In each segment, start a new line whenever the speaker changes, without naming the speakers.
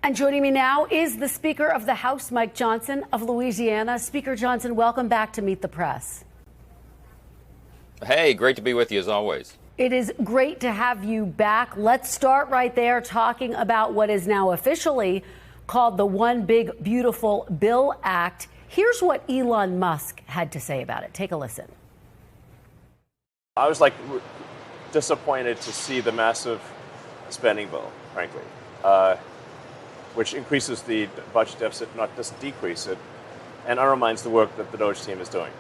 And joining me now is the Speaker of the House, Mike Johnson of Louisiana. Speaker Johnson, welcome back to Meet the Press.
Hey, great to be with you as always.
It is great to have you back. Let's start right there talking about what is now officially called the One Big Beautiful Bill Act. Here's what Elon Musk had to say about it. Take a listen.
I was disappointed to see the massive spending bill, frankly, which increases the budget deficit, not just decrease it, and undermines the work that the Doge team is doing.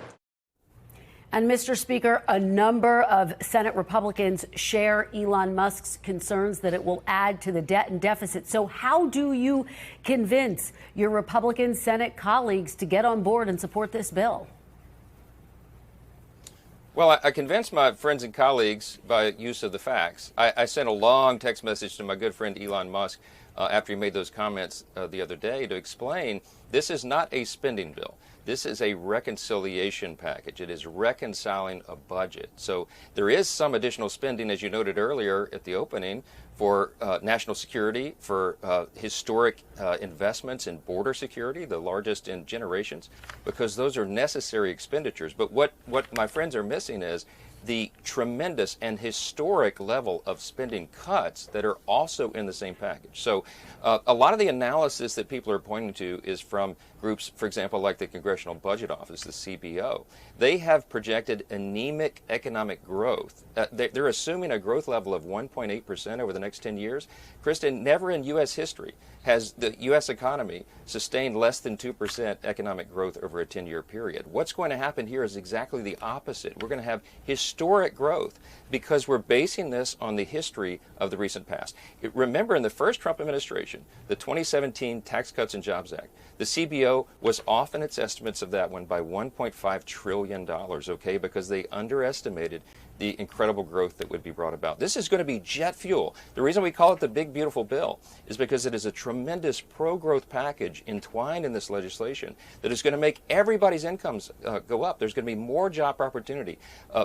And Mr. Speaker, a number of Senate Republicans share Elon Musk's concerns that it will add to the debt and deficit. So how do you convince your Republican Senate colleagues to get on board and support this bill?
Well, I convinced my friends and colleagues by use of the facts. I sent a long text message to my good friend Elon Musk after he made those comments the other day to explain this is not a spending bill. This is a reconciliation package. It is reconciling a budget. So there is some additional spending, as you noted earlier at the opening, for national security, for historic investments in border security, the largest in generations, because those are necessary expenditures. But what my friends are missing is the tremendous and historic level of spending cuts that are also in the same package. So a lot of the analysis that people are pointing to is from groups, for example, like the Congressional Budget Office, the CBO. They have projected anemic economic growth. They're assuming a growth level of 1.8% over the next 10 years. Kristen, never in U.S. history has the U.S. economy sustained less than 2% economic growth over a 10-year period. What's going to happen here is exactly the opposite. We're going to have historic growth because we're basing this on the history of the recent past. Remember, in the first Trump administration, the 2017 Tax Cuts and Jobs Act, the CBO was off in its estimates of that one by $1.5 trillion, okay, because they underestimated the incredible growth that would be brought about. This is going to be jet fuel. The reason we call it the Big Beautiful Bill is because it is a tremendous pro-growth package entwined in this legislation that is going to make everybody's incomes go up. There's going to be more job opportunity,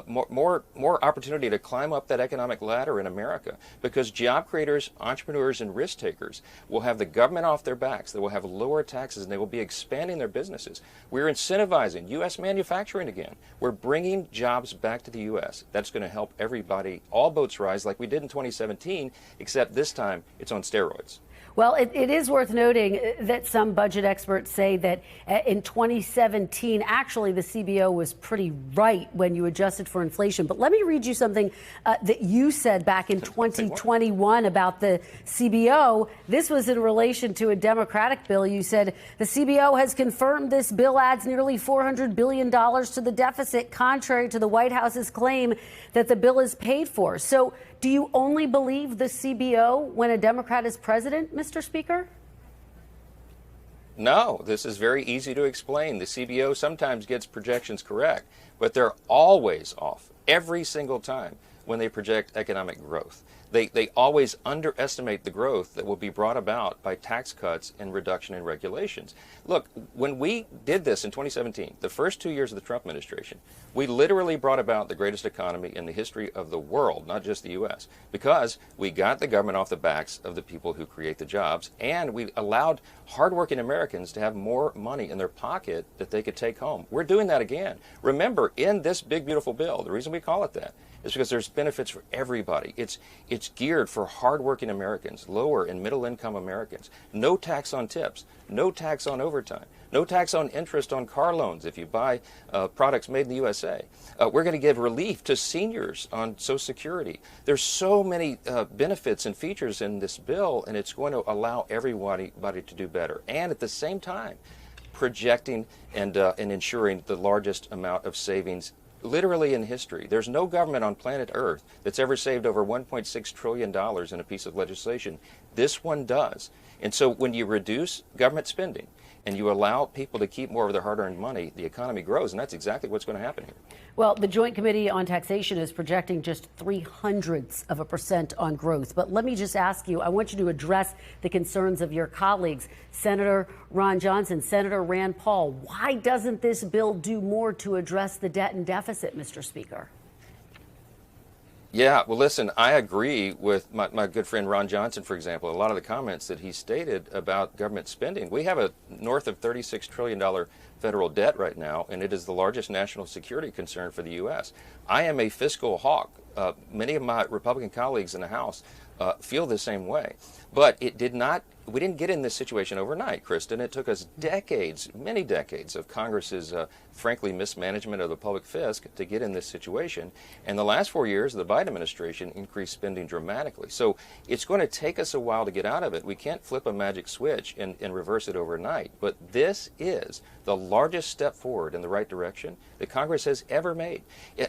more opportunity to climb up that economic ladder in America, because job creators, entrepreneurs, and risk takers will have the government off their backs. They will have lower taxes, and they will be expanding their businesses. We're incentivizing U.S. manufacturing again. We're bringing jobs back to the U.S. That's going to help everybody, all boats rise, like we did in 2017, except this time it's on steroids.
Well, it is worth noting that some budget experts say that in 2017, actually, the CBO was pretty right when you adjusted for inflation. But let me read you something that you said back in 2021 about the CBO. This was in relation to a Democratic bill. You said the CBO has confirmed this bill adds nearly $400 billion to the deficit, contrary to the White House's claim that the bill is paid for. So do you only believe the CBO when a Democrat is president, Mr. Speaker?
No, this is very easy to explain. The CBO sometimes gets projections correct, but they're always off every single time when they project economic growth. They always underestimate the growth that will be brought about by tax cuts and reduction in regulations. Look, when we did this in 2017, the first 2 years of the Trump administration, we literally brought about the greatest economy in the history of the world, not just the U.S., because we got the government off the backs of the people who create the jobs, and we allowed hardworking Americans to have more money in their pocket that they could take home. We're doing that again. Remember, in this big, beautiful bill, the reason we call it that is because there's benefits for everybody. It's geared for hardworking Americans, lower and middle income Americans. No tax on tips, no tax on overtime, no tax on interest on car loans if you buy products made in the USA. We're going to give relief to seniors on Social Security. There's so many benefits and features in this bill, and it's going to allow everybody to do better. And at the same time, projecting and ensuring the largest amount of savings literally in history. There's no government on planet Earth that's ever saved over $1.6 trillion in a piece of legislation. This one does. And so when you reduce government spending and you allow people to keep more of their hard-earned money, the economy grows, and that's exactly what's going to happen here.
Well, the Joint Committee on Taxation is projecting just 0.03% on growth. But let me just ask you, I want you to address the concerns of your colleagues, Senator Ron Johnson, Senator Rand Paul. Why doesn't this bill do more to address the debt and deficit, Mr. Speaker?
Yeah, well, listen, I agree with my good friend Ron Johnson, for example, a lot of the comments that he stated about government spending. We have a north of $36 trillion federal debt right now, and it is the largest national security concern for the U.S. I am a fiscal hawk. Many of my Republican colleagues in the House feel the same way. But we didn't get in this situation overnight, Kristen. It took us decades, many decades of Congress's, frankly, mismanagement of the public fisc to get in this situation. And the last 4 years of the Biden administration increased spending dramatically. So it's going to take us a while to get out of it. We can't flip a magic switch and reverse it overnight. But this is the largest step forward in the right direction that Congress has ever made.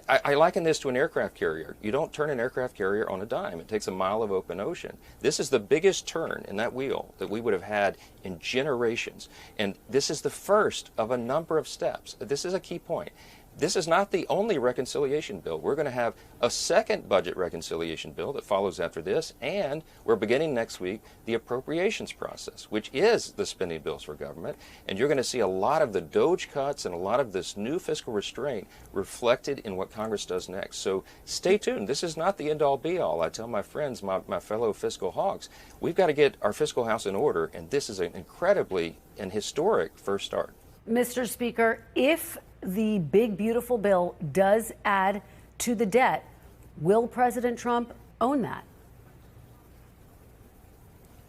I liken this to an aircraft carrier. You don't turn an aircraft carrier on a dime. It takes a mile of open ocean. This is the biggest turn in that wheel that we would have had in generations. And this is the first of a number of steps. This is a key point. This is not the only reconciliation bill. We're going to have a second budget reconciliation bill that follows after this, and we're beginning next week the appropriations process, which is the spending bills for government. And you're going to see a lot of the DOGE cuts and a lot of this new fiscal restraint reflected in what Congress does next. So stay tuned. This is not the end-all, be-all. I tell my friends, my fellow fiscal hawks, we've got to get our fiscal house in order, and this is an incredibly and historic first start.
Mr. Speaker, if the big, beautiful bill does add to the debt, will President Trump own that?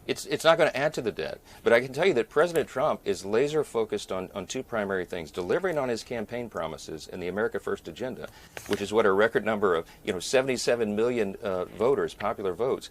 It's not going to add to the debt, but I can tell you that President Trump is laser focused on two primary things: delivering on his campaign promises and the America First agenda, which is what a record number of 77 million voters, popular votes,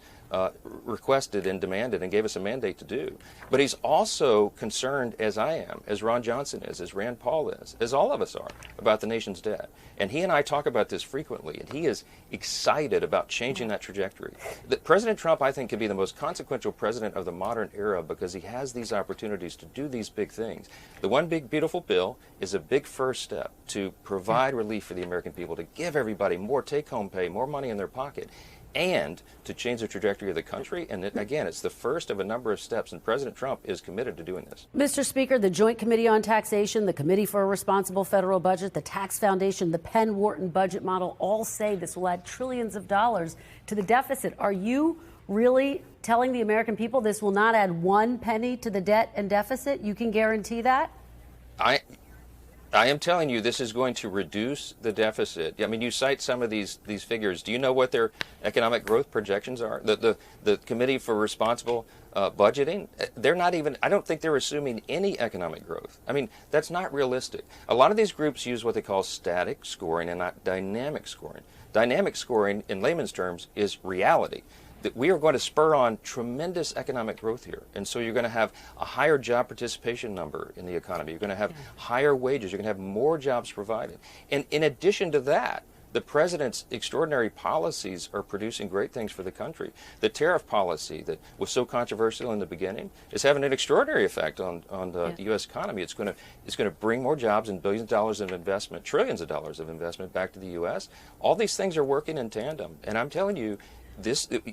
requested and demanded and gave us a mandate to do. But he's also concerned, as I am, as Ron Johnson is, as Rand Paul is, as all of us are, about the nation's debt. And he and I talk about this frequently, and he is excited about changing that trajectory. That President Trump, I think, could be the most consequential president of the modern era because he has these opportunities to do these big things. The One Big Beautiful Bill is a big first step to provide relief for the American people, to give everybody more take-home pay, more money in their pocket, and to change the trajectory of the country. And again, it's the first of a number of steps, and President Trump is committed to doing this.
Mr. Speaker, the Joint Committee on Taxation, the Committee for a Responsible Federal Budget, the Tax Foundation, the Penn-Wharton budget model all say this will add trillions of dollars to the deficit. Are you really telling the American people this will not add one penny to the debt and deficit? You can guarantee that?
I am telling you this is going to reduce the deficit. I mean, you cite some of these figures. Do you know what their economic growth projections are? The Committee for Responsible Budgeting, they're not even, I don't think they're assuming any economic growth. I mean, that's not realistic. A lot of these groups use what they call static scoring and not dynamic scoring. Dynamic scoring, in layman's terms, is reality. That we are going to spur on tremendous economic growth here. And so you're going to have a higher job participation number in the economy. You're going to have higher wages. You're going to have more jobs provided. And in addition to that, the president's extraordinary policies are producing great things for the country. The tariff policy that was so controversial in the beginning is having an extraordinary effect on the U.S. economy. It's going to bring more jobs and billions of dollars of investment, trillions of dollars of investment back to the U.S. All these things are working in tandem. And I'm telling you,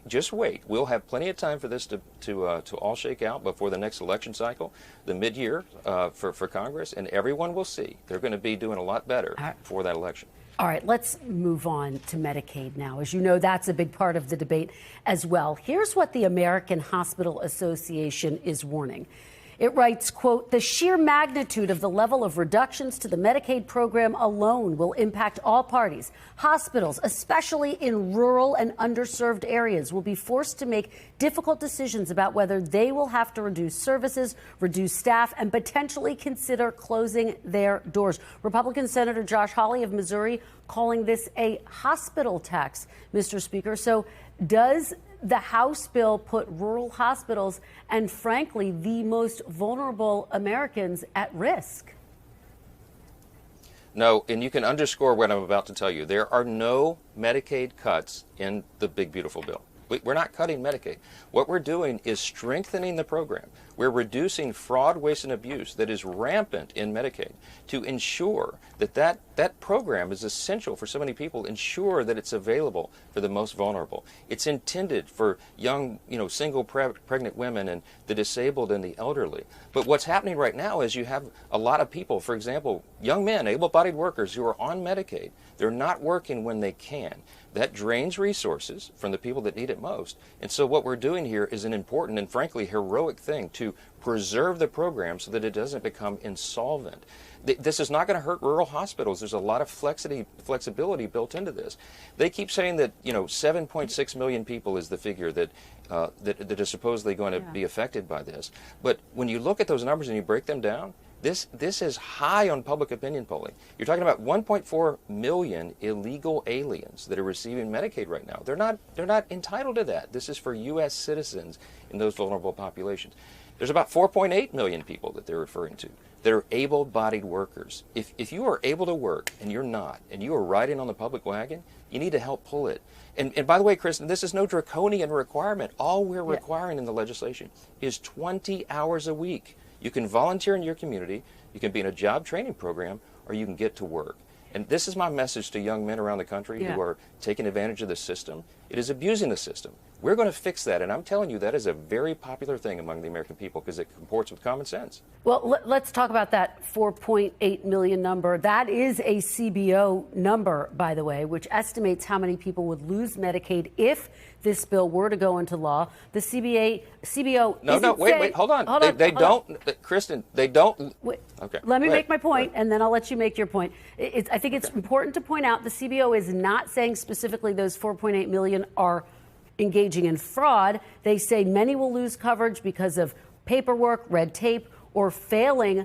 just wait. We'll have plenty of time for this to all shake out before the next election cycle, the mid-year for Congress, and everyone will see they're going to be doing a lot better for that election.
All right, let's move on to Medicaid now. As you know, that's a big part of the debate as well. Here's what the American Hospital Association is warning. It writes, quote, the sheer magnitude of the level of reductions to the Medicaid program alone will impact all parties. Hospitals, especially in rural and underserved areas, will be forced to make difficult decisions about whether they will have to reduce services, reduce staff, and potentially consider closing their doors. Republican Senator Josh Hawley of Missouri calling this a hospital tax, Mr. Speaker. So does the House bill put rural hospitals and, frankly, the most vulnerable Americans at risk?
No, and you can underscore what I'm about to tell you. There are no Medicaid cuts in the Big Beautiful Bill. We're not cutting Medicaid. What we're doing is strengthening the program. We're reducing fraud, waste, and abuse that is rampant in Medicaid to ensure that program is essential for so many people, ensure that it's available for the most vulnerable. It's intended for young, single pregnant women and the disabled and the elderly. But what's happening right now is you have a lot of people, for example, young men, able-bodied workers who are on Medicaid. They're not working when they can. That drains resources from the people that need it most. And so what we're doing here is an important and frankly heroic thing to preserve the program so that it doesn't become insolvent. This is not going to hurt rural hospitals. There's a lot of flexibility built into this. They keep saying that 7.6 million people is the figure that that is supposedly going to be affected by this. But when you look at those numbers and you break them down, this is high on public opinion polling. You're talking about 1.4 million illegal aliens that are receiving Medicaid right now. They're not entitled to that. This is for U.S. citizens in those vulnerable populations. There's about 4.8 million people that they're referring to that are able-bodied workers. If you are able to work and you're not, and you are riding on the public wagon, you need to help pull it. And by the way, Kristen, this is no draconian requirement. All we're requiring in the legislation is 20 hours a week. You can volunteer in your community, you can be in a job training program, or you can get to work. And this is my message to young men around the country who are taking advantage of the system. It is abusing the system. We're going to fix that, and I'm telling you that is a very popular thing among the American people because it comports with common sense.
Well, let's talk about that 4.8 million number. That is a CBO number, by the way, which estimates how many people would lose Medicaid if this bill were to go into law. The CBO.
Wait, hold on. They don't, Kristen. They don't.
Wait,
okay.
Let me make my point, and then I'll let you make your point. I think it's important to point out the CBO is not saying specifically those 4.8 million are engaging in fraud. They say many will lose coverage because of paperwork, red tape, or failing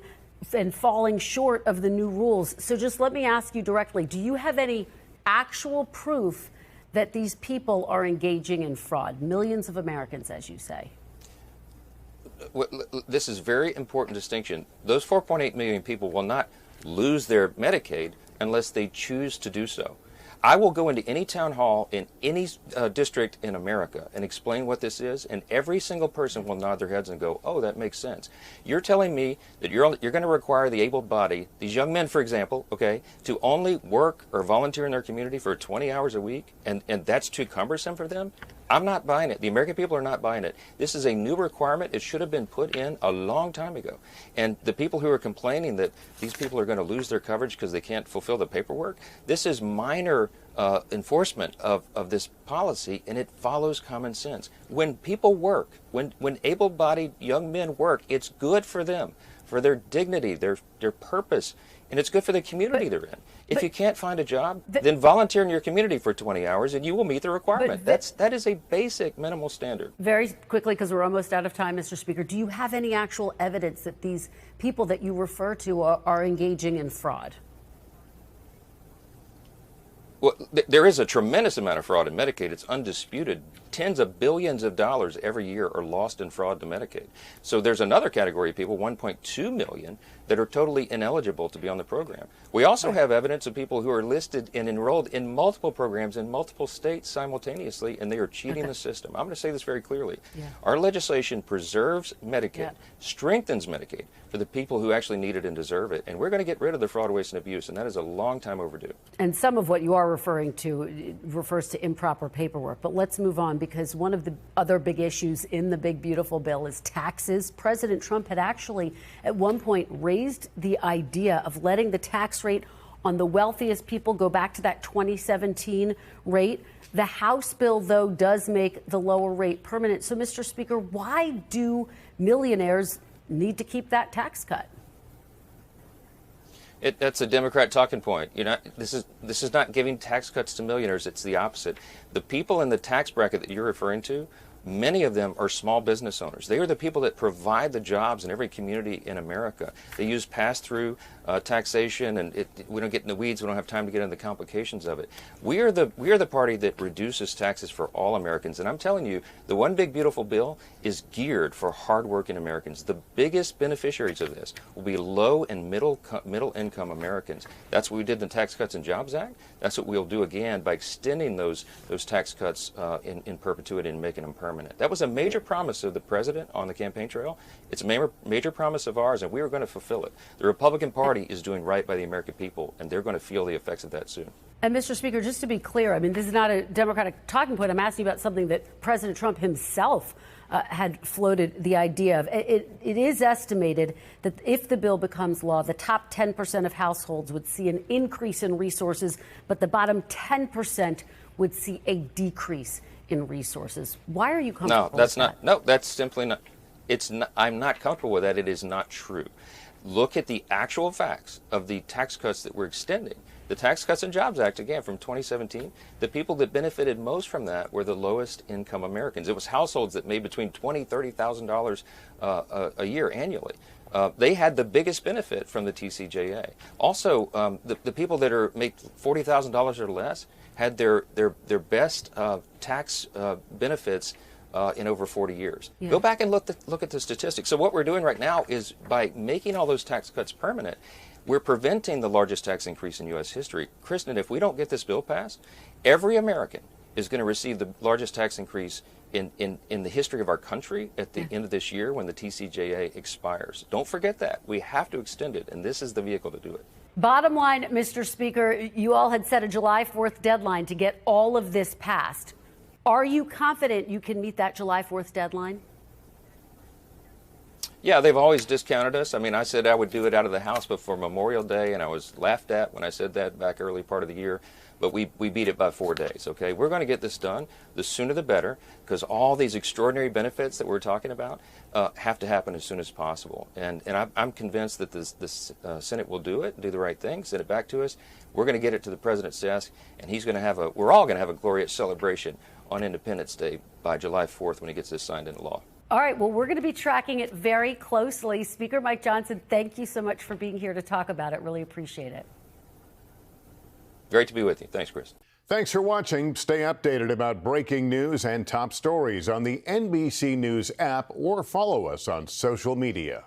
and falling short of the new rules. So just let me ask you directly, do you have any actual proof that these people are engaging in fraud? Millions of Americans, as you say.
This is a very important distinction. Those 4.8 million people will not lose their Medicaid unless they choose to do so. I will go into any town hall in any district in America and explain what this is, and every single person will nod their heads and go, oh, that makes sense. You're telling me that you're going to require the able-bodied, these young men, for example, to only work or volunteer in their community for 20 hours a week, and that's too cumbersome for them? I'm not buying it. The American people are not buying it. This is a new requirement. It should have been put in a long time ago. And the people who are complaining that these people are going to lose their coverage because they can't fulfill the paperwork, this is minor enforcement of this policy, and it follows common sense. When people work, when able-bodied young men work, it's good for them, for their dignity, their purpose, and it's good for the community they're in. If you can't find a job, then volunteer in your community for 20 hours and you will meet the requirement. That is a basic minimal standard.
Very quickly, because we're almost out of time, Mr. Speaker, do you have any actual evidence that these people that you refer to are engaging in fraud?
Well, there is a tremendous amount of fraud in Medicaid. It's undisputed. Tens of billions of dollars every year are lost in fraud to Medicaid. So there's another category of people, 1.2 million, that are totally ineligible to be on the program. We also have evidence of people who are listed and enrolled in multiple programs in multiple states simultaneously, and they are cheating the system. I'm going to say this very clearly. Our legislation preserves Medicaid, strengthens Medicaid for the people who actually need it and deserve it, and we're going to get rid of the fraud, waste, and abuse, and that is a long time overdue.
And some of what you are referring to refers to improper paperwork. But let's move on, because one of the other big issues in the big, beautiful bill is taxes. President Trump had actually at one point raised the idea of letting the tax rate on the wealthiest people go back to that 2017 rate. The House bill, though, does make the lower rate permanent. So, Mr. Speaker, why do millionaires need to keep that tax cut?
That's a Democrat talking point. This is not giving tax cuts to millionaires. It's the opposite. The people in the tax bracket that you're referring to, many of them are small business owners. They are the people that provide the jobs in every community in America. They use pass-through taxation, and we don't get in the weeds. We don't have time to get into the complications of it. We are the party that reduces taxes for all Americans, and I'm telling you, the one big beautiful bill is geared for hardworking Americans. The biggest beneficiaries of this will be low and middle income Americans. That's what we did in the Tax Cuts and Jobs Act. That's what we'll do again by extending those tax cuts in perpetuity and making them permanent. That was a major promise of the president on the campaign trail. It's a major promise of ours, and we are going to fulfill it. The Republican Party is doing right by the American people, and they're going to feel the effects of that soon.
And Mr. Speaker, just to be clear, I mean, this is not a Democratic talking point. I'm asking about something that President Trump himself had floated the idea of. It is estimated that if the bill becomes law, the top 10% of households would see an increase in resources, but the bottom 10% would see a decrease in resources. Why are you comfortable
No, that's
with
not. No, that's simply not. It's not, I'm not comfortable with that. It is not true. Look at the actual facts of the tax cuts that we're extending. The Tax Cuts and Jobs Act, again, from 2017, the people that benefited most from that were the lowest income Americans. It was households that made between $20,000 and $30,000 a year annually. They had the biggest benefit from the TCJA. Also, the people that make $40,000 or less had their best tax benefits in over 40 years. Yeah. Go back and look at the statistics. So what we're doing right now is, by making all those tax cuts permanent, we're preventing the largest tax increase in U.S. history. Kristen, if we don't get this bill passed, every American is going to receive the largest tax increase in the history of our country at the end of this year when the TCJA expires. Don't forget that. We have to extend it, and this is the vehicle to do it.
Bottom line, Mr. Speaker, you all had set a July 4th deadline to get all of this passed. Are you confident you can meet that July 4th deadline?
Yeah, they've always discounted us. I mean, I said I would do it out of the House before Memorial Day, and I was laughed at when I said that back early part of the year. But we beat it by 4 days, okay? We're going to get this done. The sooner the better, because all these extraordinary benefits that we're talking about have to happen as soon as possible. And I'm convinced that the Senate will do it, do the right thing, send it back to us. We're going to get it to the President's desk, and we're all going to have a glorious celebration on Independence Day by July 4th when he gets this signed into law.
All right, well, we're going to be tracking it very closely. Speaker Mike Johnson, thank you so much for being here to talk about it. Really appreciate it.
Great to be with you. Thanks, Chris.
Thanks for watching. Stay updated about breaking news and top stories on the NBC News app or follow us on social media.